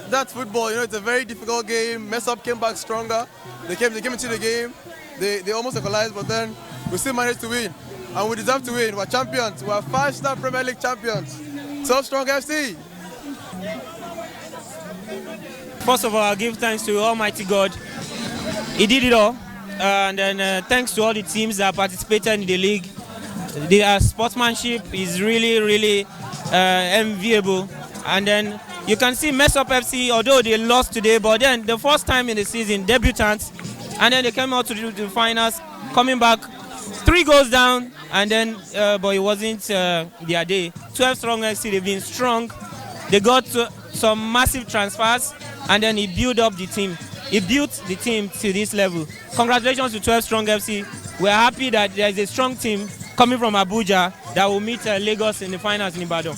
That's football, it's a very difficult game. Mess up came back stronger. They came into the game. They almost equalized, but then we still managed to win. And we deserve to win. We're champions. We're 5-star Premier League champions. So strong FC. First of all, I give thanks to Almighty God. He did it all. And then thanks to all the teams that participated in the league. Their sportsmanship is really, really enviable. And then you can see Mess Up FC, although they lost today, but then the first time in the season, debutants, and then they came out to the finals, coming back 3 goals down, and then, but it wasn't their day. 12 strong FC, they've been strong. They got some massive transfers, and then he built up the team. He built the team to this level. Congratulations to 12 strong FC. We're happy that there's a strong team coming from Abuja that will meet Lagos in the finals in Ibadan.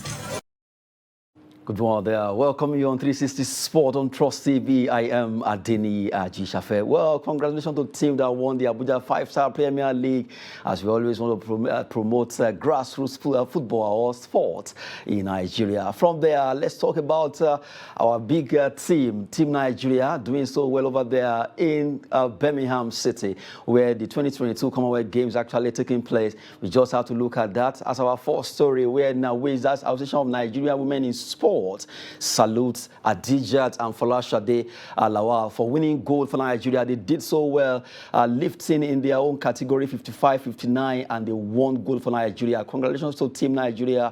Good morning there. Welcome you on 360 Sport on Trust TV. I am Adijat. Well, congratulations to the team that won the Abuja 5-star Premier League. As we always want to promote grassroots football or sport in Nigeria. From there, let's talk about our big team, Team Nigeria, doing so well over there in Birmingham City, where the 2022 Commonwealth Games actually taking place. We just have to look at that as our first story, where NAWIS, that's Association of Nigerian Women in Sport, salutes Adijat and Folasade Lawal for winning gold for Nigeria. They did so well, lifting in their own category 55-59, and they won gold for Nigeria. Congratulations to Team Nigeria.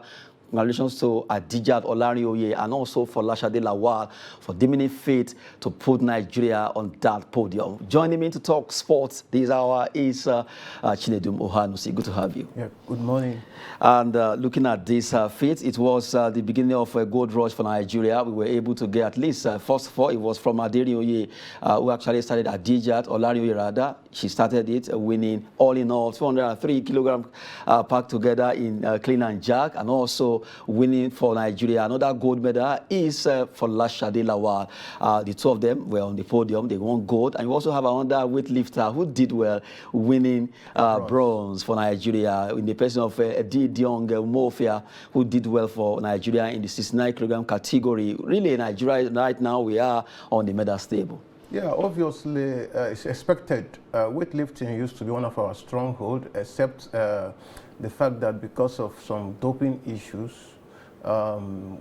Congratulations to Adijat, Olarinoye, and also for Folasade Lawal for deeming it fit to put Nigeria on that podium. Joining me to talk sports this hour is Chinedum Ohanusi. Good to have you. Yeah, good morning. And looking at this feat, it was the beginning of a gold rush for Nigeria. We were able to get at least, first of all, it was from Adijat, who actually started Adijat, Olarinoye rather. She started it, winning all in all 203 kilograms packed together in clean and jerk, and also winning for Nigeria. Another gold medal is for Folasade Lawal. The two of them were on the podium. They won gold. And we also have another weightlifter who did well, winning bronze for Nigeria in the person of Didion Mofia, who did well for Nigeria in the 69 kilogram category. Really, Nigeria right now, we are on the medal table. Yeah, obviously, it's expected. Weightlifting used to be one of our strongholds, except the fact that because of some doping issues,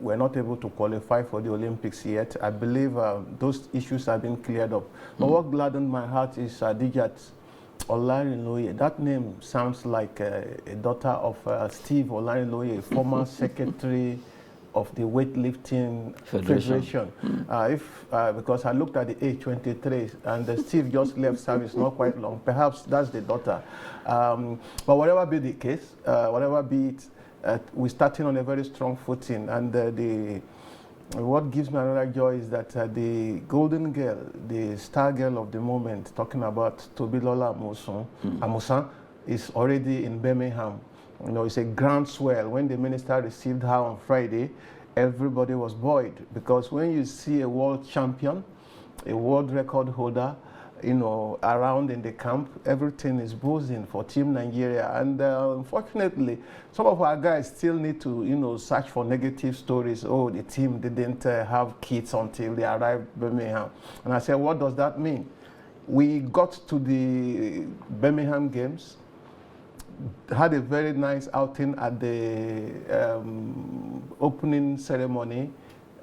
we're not able to qualify for the Olympics yet. I believe those issues have been cleared up. But what gladdened my heart is Adijat Olarinoye. That name sounds like a daughter of Steve Olarinoye, former secretary of the weightlifting federation. Because I looked at the age 23, and Steve just left service not quite long. Perhaps that's the daughter. But whatever be the case, whatever be it, we're starting on a very strong footing. And what gives me another joy is that the golden girl, the star girl of the moment, talking about Tobilola Amusan, is already in Birmingham. You know, it's a groundswell. When the minister received her on Friday, everybody was buoyed, because when you see a world champion, a world record holder, you know, around in the camp, everything is buzzing for Team Nigeria. And unfortunately, some of our guys still need to, you know, search for negative stories. Oh, the team didn't have kits until they arrived Birmingham. And I said, what does that mean? We got to the Birmingham Games, had a very nice outing at the opening ceremony,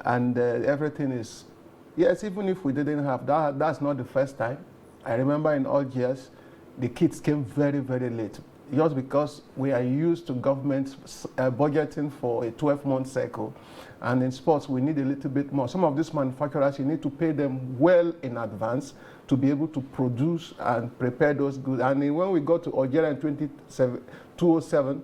and everything is, yes, even if we didn't have that, that's not the first time. I remember in Algiers, the kids came very, very late, just because we are used to government budgeting for a 12-month cycle. And in sports, we need a little bit more. Some of these manufacturers, you need to pay them well in advance to be able to produce and prepare those goods. And when we got to Algeria in 2007,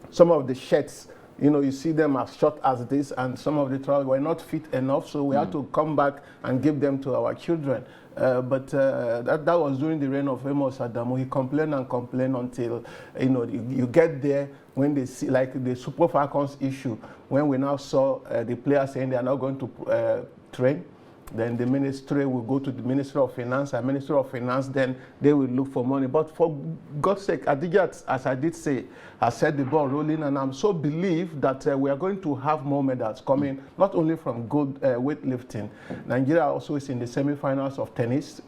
some of the shirts You know, you see them as short as this, and some of the trials were not fit enough, so we had to come back and give them to our children. But that was during the reign of Amos Adamu. He complained and complained until, you know, you get there when they see, like the Super Falcons issue, when we now saw the players saying they are not going to train. Then the ministry will go to the Ministry of Finance, and Ministry of Finance, then they will look for money. But for God's sake, Adijat, as I did say, has set the ball rolling, and I'm so believed that we are going to have more medals coming, not only from gold weightlifting. Nigeria also is in the semi-finals of tennis.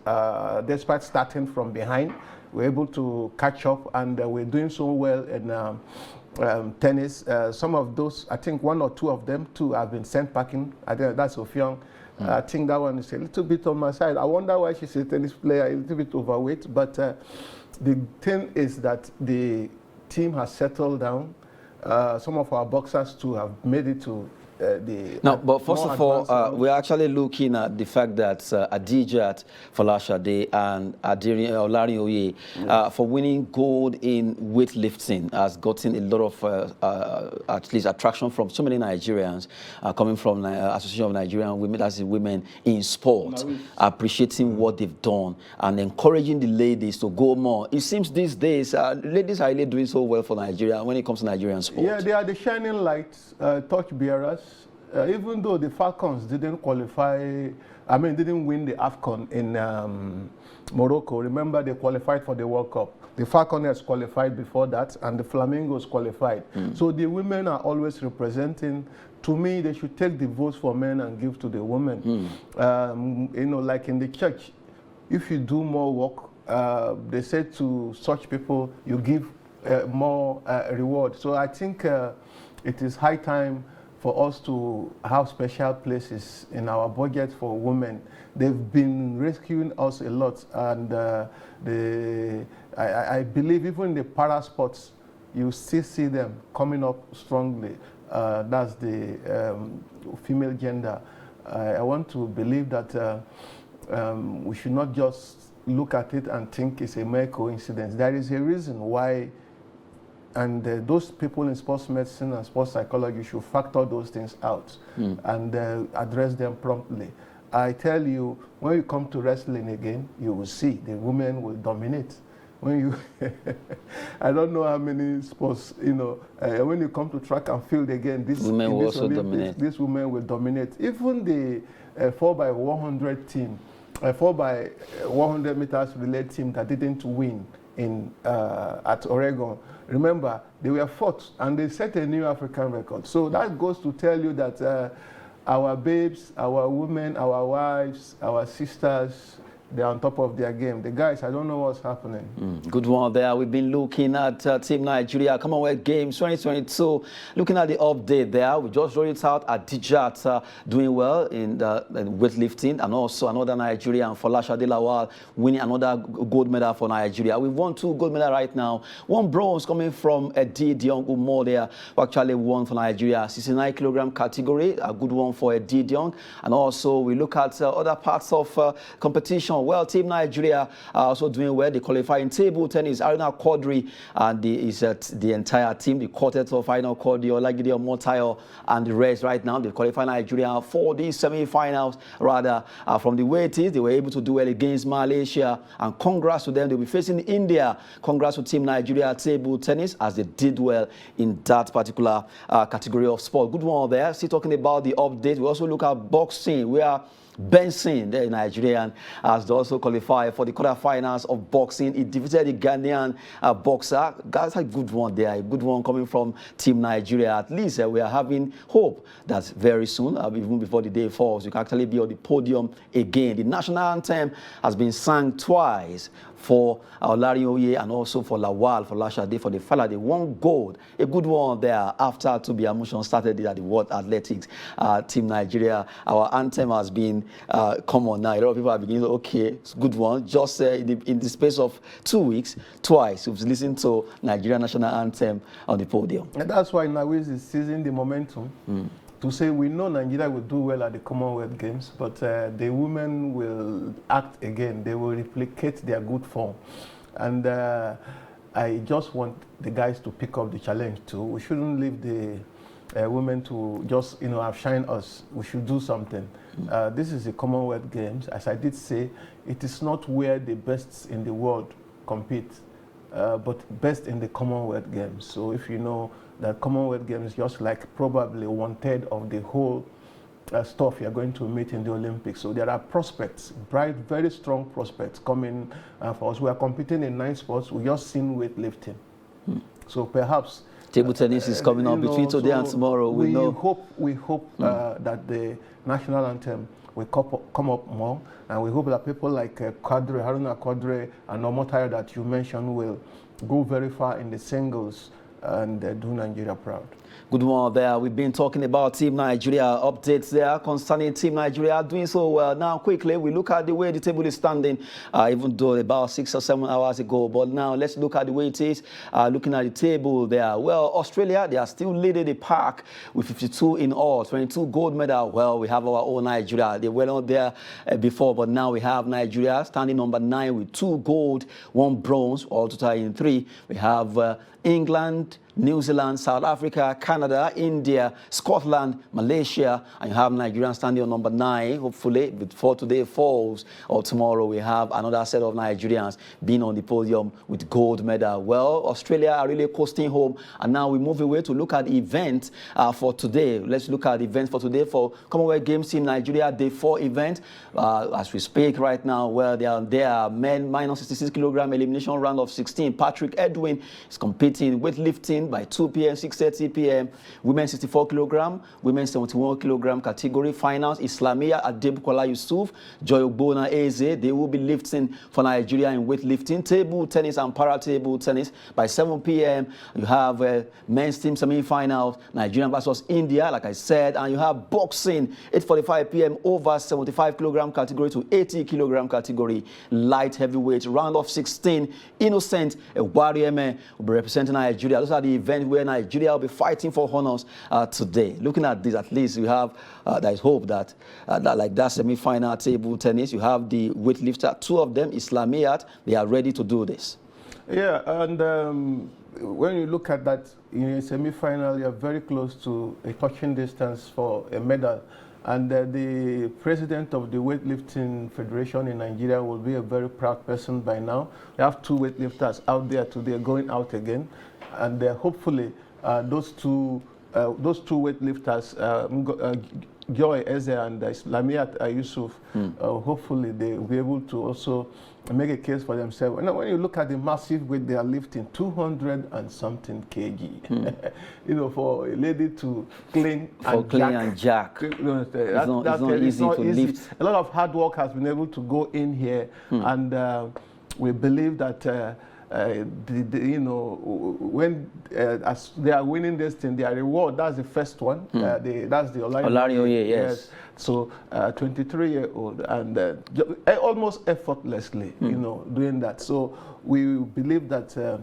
Despite starting from behind, we're able to catch up, and we're doing so well in tennis. Some of those, I think one or two of them too, have been sent packing. I think that's Ofyong. I think that one is a little bit on my side. I wonder why she's a tennis player, a little bit overweight. But the thing is that the team has settled down. Some of our boxers too have made it to but first of all, we're actually looking at the fact that Adijat, Folasade, and Olarinoye for winning gold in weightlifting has gotten a lot of at least attraction from so many Nigerians coming from Association of Nigerian Women, that's women in sport, NAWIS, appreciating what they've done and encouraging the ladies to go more. It seems these days ladies are really doing so well for Nigeria when it comes to Nigerian sport. Yeah, they are the shining lights, torch bearers. Even though the Falcons didn't qualify, didn't win the AFCON in Morocco. Remember, they qualified for the World Cup. The Falcons qualified before that, and the Flamingos qualified. So the women are always representing. To me, they should take the votes for men and give to the women. You know, like in the church, if you do more work, they say to such people, you give more reward. So I think it is high time for us to have special places in our budget for women. They've been rescuing us a lot, and I believe even in the para sports, you still see them coming up strongly. That's the female gender. I want to believe that we should not just look at it and think it's a mere coincidence. There is a reason why. And those people in sports medicine and sports psychology should factor those things out and address them promptly. I tell you, when you come to wrestling again, you will see the women will dominate. When you, I don't know how many sports, you know, when you come to track and field again, these women will also dominate. These women will dominate. Even the 4x100 team, 4x100 meters relay team that didn't win in at Oregon. Remember, they were fourth, and they set a new African record. So that goes to tell you that our babes, our women, our wives, our sisters, they're on top of their game. The guys, I don't know what's happening. Good one there. We've been looking at Team Nigeria Commonwealth Games 2022. Looking at the update there, we just rolled it out. Adijat doing well in weightlifting, and also another Nigerian, Folasade Lawal, winning another gold medal for Nigeria. We've won 2 gold medals right now. 1 bronze coming from Adijat Umo there, who actually won for Nigeria, 69 kilogram category, a good one for Adijat. And also we look at other parts of competition. Well, Team Nigeria are also doing well. They qualify in table tennis. Arina Quadri and the entire team, the quartet of Arina Quadri, Olagide Omotayo, and the rest right now. They qualify Nigeria for the semi-finals. Rather, from the way it is, they were able to do well against Malaysia. And congrats to them. They'll be facing India. Congrats to Team Nigeria table tennis as they did well in that particular category of sport. Good one there. Still talking about the update. We also look at boxing. We are Benson, the Nigerian, has also qualified for the quarterfinals of boxing. He defeated the Ghanaian boxer. That's a good one there, a good one coming from Team Nigeria. At least we are having hope that very soon, even before the day falls, you can actually be on the podium again. The national anthem has been sung twice for Olarinoye and also for Lawal, for Folasade, for the Fala. They won gold. A good one there after Tobiamushon started it at the World Athletics. Team Nigeria, our anthem has been common now. A lot of people are beginning to, okay, it's a good one. Just in the space of 2 weeks, twice, we've listened to Nigeria national anthem on the podium. And that's why NAWIS is seizing the momentum. To say we know Nigeria will do well at the Commonwealth Games, but the women will act again. They will replicate their good form. And I just want the guys to pick up the challenge too. We shouldn't leave women to just, outshine us. We should do something. This is the Commonwealth Games. As I did say, it is not where the best in the world compete, but best in the Commonwealth Games. So if you know that Commonwealth Games is just like probably 1/3 of the whole stuff you're going to meet in the Olympics. So there are prospects, bright, very strong prospects coming for us. We are competing in 9 sports. We just seen weightlifting. So perhaps table tennis is coming up between today and tomorrow. We hope that the national anthem will come up more, and we hope that people like Haruna Quadri and Omotayo that you mentioned will go very far in the singles and do Nigeria proud. Good one there. We've been talking about Team Nigeria, updates there concerning Team Nigeria doing so well. Now, quickly, we look at the way the table is standing, even though about 6 or 7 hours ago. But now, let's look at the way it is. Looking at the table there. Well, Australia, they are still leading the pack with 52 in all, 22 gold medal. Well, we have our own Nigeria. They were not there before, but now we have Nigeria standing number 9 with 2 gold, 1 bronze, all total in 3. We have England, New Zealand, South Africa, Canada, India, Scotland, Malaysia, and you have Nigeria standing on number 9. Hopefully, before today falls or tomorrow, we have another set of Nigerians being on the podium with gold medal. Well, Australia are really coasting home, and now we move away to look at the event for today. Let's look at the event for today for Commonwealth Games Team Nigeria Day 4 event. As we speak right now, well, they are men minus 66 kilogram elimination round of 16. Patrick Edwin is competing weightlifting by 2 p.m., 6:30 p.m. Women 64 kilogram, women 71 kilogram category finals. Islamia Adebukola Yusuf, Joy Ogbona Eze, they will be lifting for Nigeria in weightlifting. Table tennis and para-table tennis by 7 p.m. You have men's team semi-finals, Nigeria versus India, like I said, and you have boxing 8:45 p.m. over 75 kilogram category to 80 kilogram category, light heavyweight round of 16. Innocent Ewarieme will be representing Nigeria. Those are the events where Nigeria will be fighting for honors today. Looking at this, at least you have there is hope that like that semi-final table tennis, you have the weightlifter, 2 of them, Islamiyat, they are ready to do this. Yeah, and when you look at that in a semi-final, you're very close to a touching distance for a medal. And the president of the weightlifting federation in Nigeria will be a very proud person by now. We have 2 weightlifters out there today going out again. And hopefully those two weightlifters, Joy Eze and Islamiyat Yusuf, hopefully they will be able to also make a case for themselves. And when you look at the massive weight they are lifting, 200 and something kg, for a lady to clean and jack. It's not easy to lift. A lot of hard work has been able to go in here, and we believe that when as they are winning this thing, their reward, that's the first one. That's the Olarinoye, yes. So 23-year-old and almost effortlessly, doing that. So we believe that the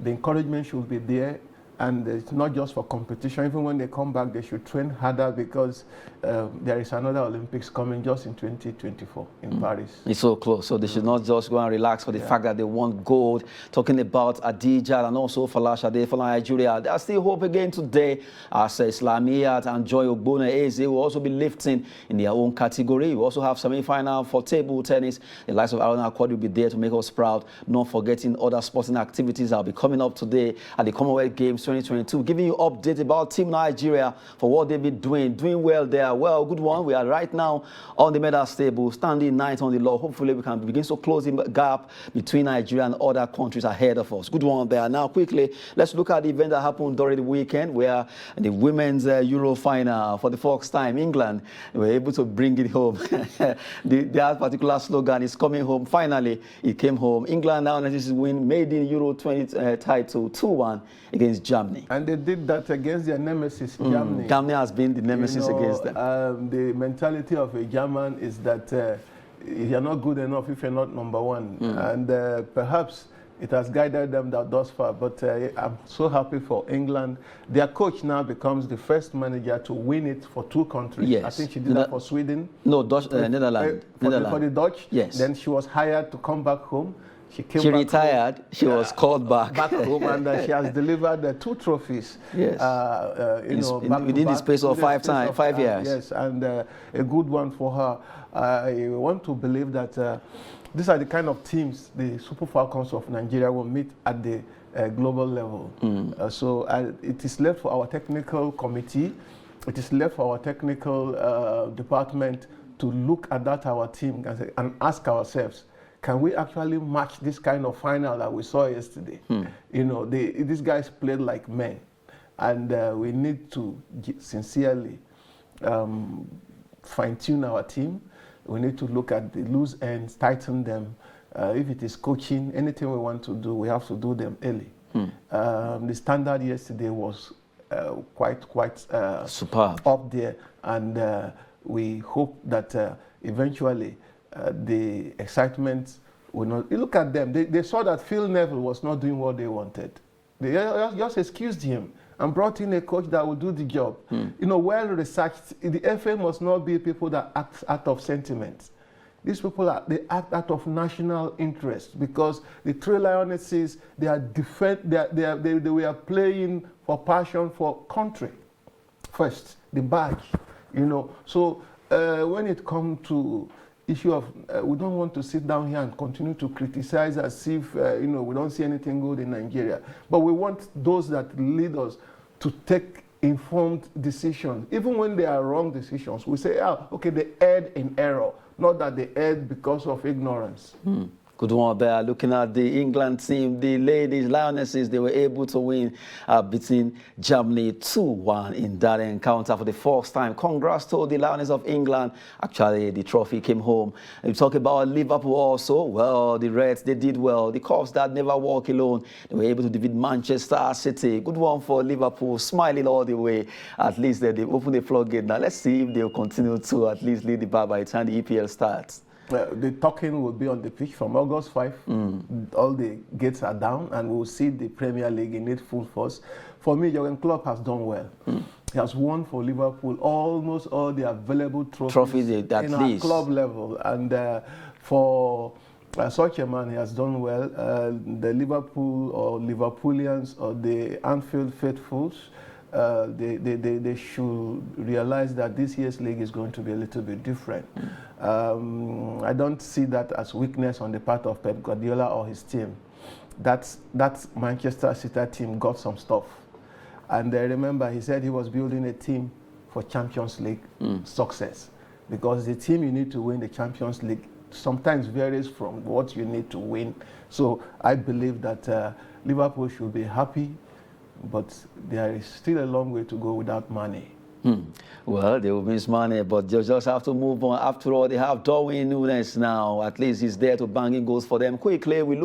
encouragement should be there. And it's not just for competition. Even when they come back, they should train harder, because there is another Olympics coming just in 2024 in Paris. It's so close, so they should not just go and relax for the fact that they want gold. Talking about Adijat and also Folasade for Nigeria, there's still hope again today, as Islamiyat and Joy Ogbona Eze will also be lifting in their own category. We also have semi-final for table tennis. The likes of Haruna Quadri will be there to make us proud, not forgetting other sporting activities that will be coming up today at the Commonwealth Games 2022, giving you updates about Team Nigeria for what they've been doing well there. Well, good one. We are right now on the medal table, standing 9th on the law. Hopefully, we can begin to close the gap between Nigeria and other countries ahead of us. Good one there. Now, quickly, let's look at the event that happened during the weekend, where the women's Euro final for the first time, England were able to bring it home. That particular slogan is coming home. Finally, it came home. England now has win maiden Euro 20 title 2-1 against Germany. And they did that against their nemesis, Germany. Germany has been the nemesis against them. The mentality of a German is that you're not good enough if you're not number 1. And perhaps it has guided them thus far. But I'm so happy for England. Their coach now becomes the first manager to win it for 2 countries. Yes. I think she did that for Sweden. No, Netherlands. For the Dutch. Yes. Then she was hired to come back home. She came She back retired. home, She was called back. back home, and she has delivered 2 trophies. Yes. Within the space of 5 years. Yes, and a good one for her. I want to believe that these are the kind of teams the Super Falcons of Nigeria will meet at the global level. So it is left for our technical committee, it is left for our technical department to look at that our team and ask ourselves, can we actually match this kind of final that we saw yesterday? You know, these guys played like men, and we need to sincerely fine-tune our team. We need to look at the loose ends, tighten them. If it is coaching, anything we want to do, we have to do them early. The standard yesterday was quite superb, up there, and we hope that eventually the excitement will not. You look at them; they saw that Phil Neville was not doing what they wanted. They just excused him and brought in a coach that will do the job. You know, well researched. The FA must not be people that act out of sentiment. These people they act out of national interest, because the 3 Lionesses, they were playing for passion for country first, the badge, you know. So when it comes to issue of we don't want to sit down here and continue to criticize as if you know, we don't see anything good in Nigeria, but we want those that lead us to take informed decisions, even when they are wrong decisions. We say, oh, okay, they erred in error, not that they erred because of ignorance. Good one there. Looking at the England team, the ladies, Lionesses, they were able to win, beating Germany 2-1 in that encounter for the first time. Congrats to the Lionesses of England. Actually, the trophy came home. And we talk about Liverpool also. Well, the Reds, they did well. The Cubs that never walk alone, they were able to defeat Manchester City. Good one for Liverpool, smiling all the way. At least they opened the floodgate. Now, let's see if they'll continue to at least lead the bar by the time the EPL starts. The talking will be on the pitch from August 5. All the gates are down, and we'll see the Premier League in its full force. For me, Jurgen Klopp has done well. He has won for Liverpool almost all the available trophies in our club level. And for such a man, he has done well. The Liverpool or Liverpoolians or the Anfield faithfuls, they should realize that this year's league is going to be a little bit different. I don't see that as weakness on the part of Pep Guardiola or his team. That Manchester City team got some stuff. And remember, he said he was building a team for Champions League success. Because the team you need to win the Champions League sometimes varies from what you need to win. So I believe that Liverpool should be happy, but there is still a long way to go without money. Well, they will miss money, but they just have to move on. After all, they have Darwin Núñez now. At least he's there to bang in goals for them. Quickly, we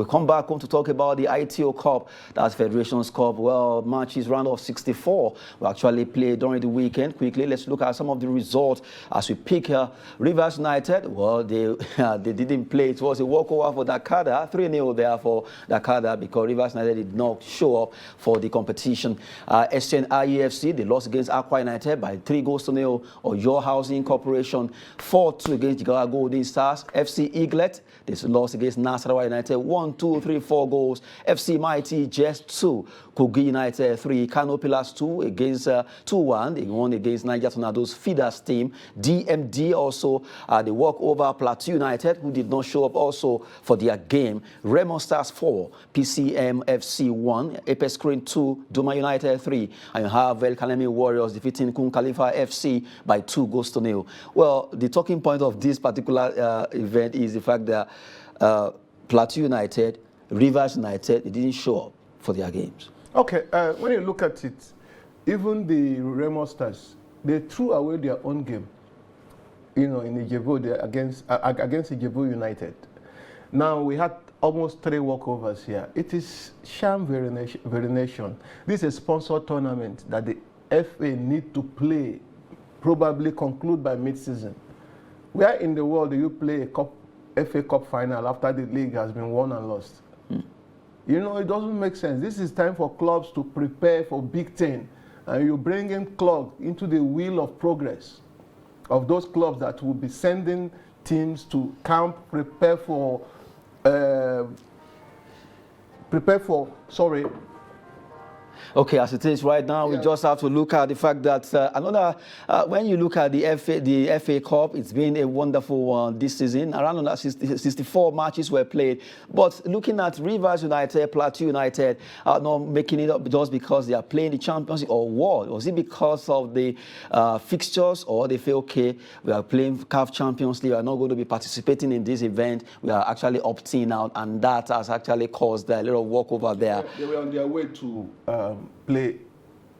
come back home to talk about the ITO Cup, that's Federations Cup. Well, matches round of 64 will actually play during the weekend. Quickly, let's look at some of the results as we pick Rivers United. Well, they didn't play. It was a walkover for Dakada, 3-0 there for Dakada, because Rivers United did not show up for the competition. SNIEFC, they lost against Aqua United by 3-0, or Your Housing Corporation 4-2 against Jigawa Golden Stars. FC Eaglet, they lost against Nasarawa United 1-2-3-4 goals. FC Mighty just 2, Kogi United 3, Kano Pillars 2 against 2-1. They won against Niger Tornadoes Feeders team. DMD also, they walk over Plateau United, who did not show up also for their game. Remo Stars 4, PCM FC 1, Apex Screen 2, Duma United 3, and you have El Kalemi Warriors defeating Kun Khalifa FC by 2-0. Well, the talking point of this particular event is the fact that Plateau United, Rivers United, they didn't show up for their games. Okay, when you look at it, even the Remo Stars, they threw away their own game, you know, in Ijebu against Ijebu United. Now, we had almost 3 walkovers here. It is sham variation. This is a sponsored tournament that the FA need to play, probably conclude by mid-season. Where in the world do you play a FA Cup final after the league has been won and lost? You know, it doesn't make sense. This is time for clubs to prepare for Big Ten, and you bring in clubs into the wheel of progress of those clubs that will be sending teams to camp, prepare for prepare for, sorry. Okay, as it is right now, we just have to look at the fact that when you look at the FA Cup, it's been a wonderful one this season. Around 64 matches were played. But looking at Rivers United, Plateau United, not making it up just because they are playing the Championship, or what? Was it because of the fixtures, or they feel, okay, we are playing CAF Champions League, we are not going to be participating in this event, we are actually opting out, and that has actually caused a little walkover there. They were on their way to play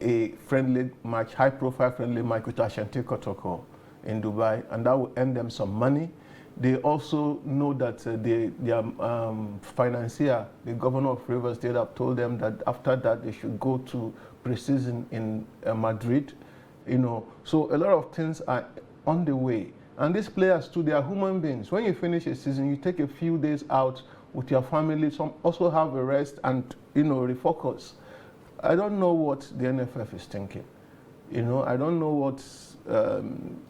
a friendly match, high-profile friendly match with Ashanti Kotoko in Dubai, and that will earn them some money. They also know that their financier, the governor of Rivers State, have told them that after that they should go to pre-season in Madrid. You know, so a lot of things are on the way. And these players too, they are human beings. When you finish a season, you take a few days out with your family. Some also have a rest and, you know, refocus. I don't know what the NFF is thinking. You know, I don't know what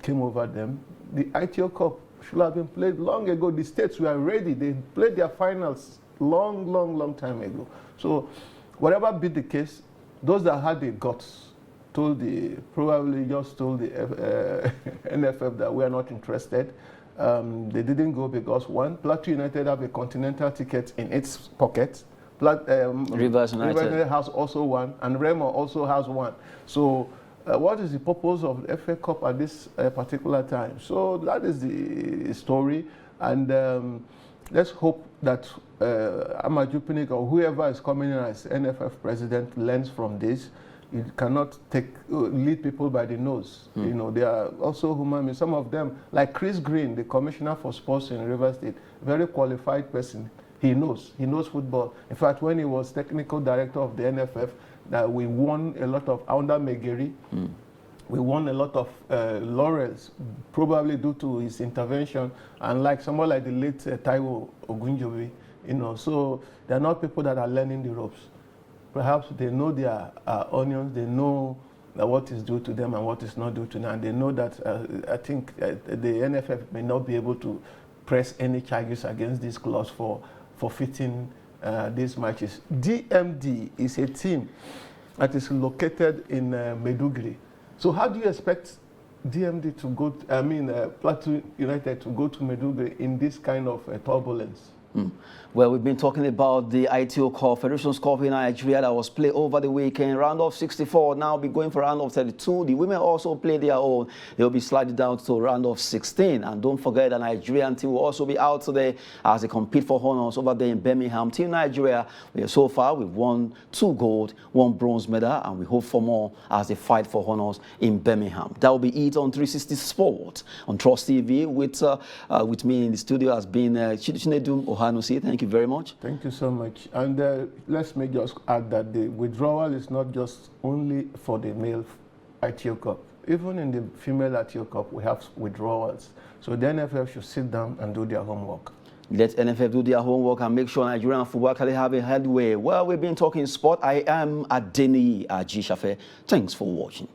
came over them. The ITO Cup should have been played long ago. The states were ready. They played their finals long time ago. So whatever be the case, those that had the guts probably just told the NFF that we are not interested. They didn't go because, one, Plateau United have a continental ticket in its pocket. Rivers United has also one, and Remo also has one. So what is the purpose of the FA Cup at this particular time? So that is the story, and let's hope that Amaju Pinnick or whoever is coming in as NFF president learns from this. You cannot lead people by the nose. You know, they are also human beings. Some of them, like Chris Green, the commissioner for sports in Rivers State, very qualified person. He knows football. In fact, when he was technical director of the NFF, that we won a lot of, under Megeri, we won a lot of laurels, probably due to his intervention, and like someone like the late Taiwo Ogunjobi, you know, so they're not people that are learning the ropes. Perhaps they know their onions, they know what is due to them and what is not due to them, and they know that I think the NFF may not be able to press any charges against this clause for forfeiting these matches. DMD is a team that is located in Maiduguri. So how do you expect DMD to go, Plateau United to go to Maiduguri in this kind of turbulence? Well, we've been talking about the ITO Cup, Federations Cup in Nigeria that was played over the weekend. Round of 64, now be going for round of 32. The women also play their own. They'll be sliding down to round of 16. And don't forget the Nigerian team will also be out today as they compete for honors over there in Birmingham. Team Nigeria, so far we've won 2 gold, 1 bronze medal, and we hope for more as they fight for honors in Birmingham. That will be it on 360 Sport on Trust TV. With me in the studio has been Chinedu Ohanusi. Thank you very much. Thank you so much. And let's just add that the withdrawal is not just only for the male ITO Cup. Even in the female ITO Cup, we have withdrawals. So the NFF should sit down and do their homework. Let NFF do their homework and make sure Nigerian football can have a headway. Well, we've been talking sport. I am Adijat. Thanks for watching.